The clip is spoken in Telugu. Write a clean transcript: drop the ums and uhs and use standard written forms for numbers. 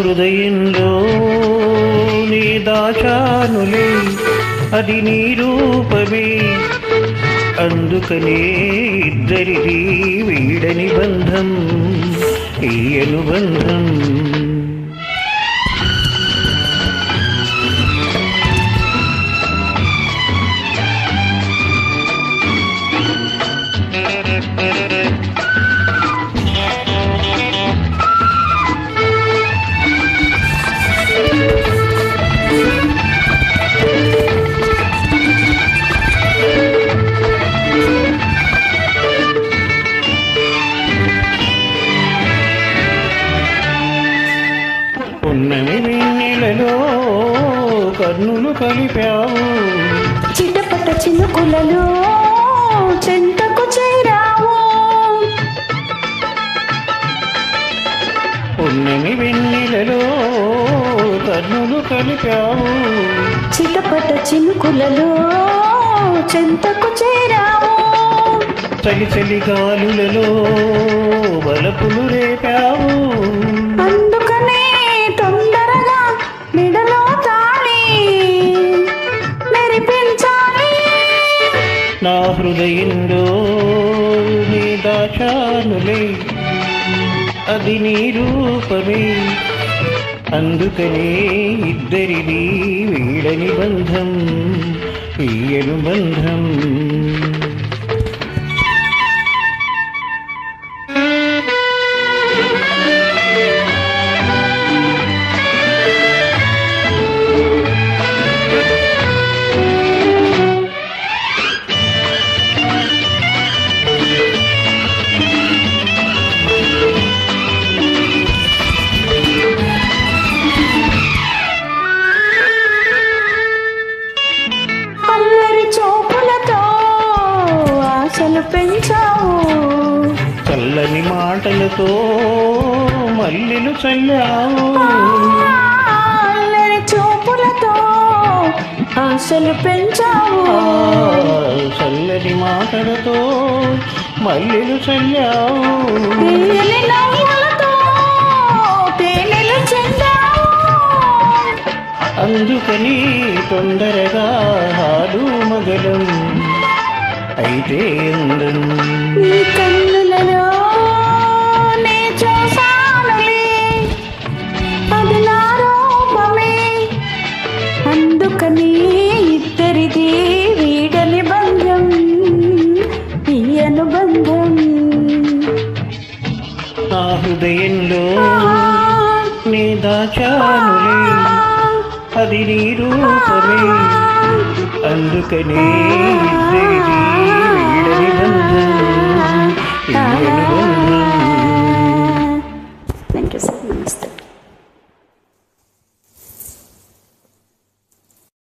హృదయంలో నీ దాచానులే అది నీ రూపమే, అందుకనే ఇద్దరిది వీడని బంధం ఈ అనుబంధం. ఉన్నమి వెన్నెలలో కన్నులు కలిపావు, చిటపట చినుకులలో చెంతకు చేరావు. ఉన్నమి వెన్నెలలో కన్నులు కలిపావు, చిటపట చినుకులలో చెంతకు చేరావు. చలి చలి గాలులలో వలపులు రేపావు, అందుకనే తొందరగా మెడలో తాళి మెరిపించాలి. నా హృదయంలో నీ దాచానులే అది నీ రూపమే, అందుకనే ఇద్దరిది వీడని బంధం ఈ అనుబంధం. పెంచావు చల్లని మాటలతో మల్లెలు చల్లావు, చూపులతో ఆశలు పెంచావు. చల్లని మాటలతో మల్లెలు చల్లావు, తేనెలు చెందావు. అందుకని తొందరగా హాలు మగలం అయితే అందం. నీ కన్నులలో నే చూసానులే అది నా రూపమే, అందుకని ఇద్దరిది వీడని బంధం ఈ అనుబంధం. నా హృదయంలో నీ దాచానులే అది నీ రూపమే, అందుకనే ఇద్దరిది వీడని బంధం ఈ అనుబంధం.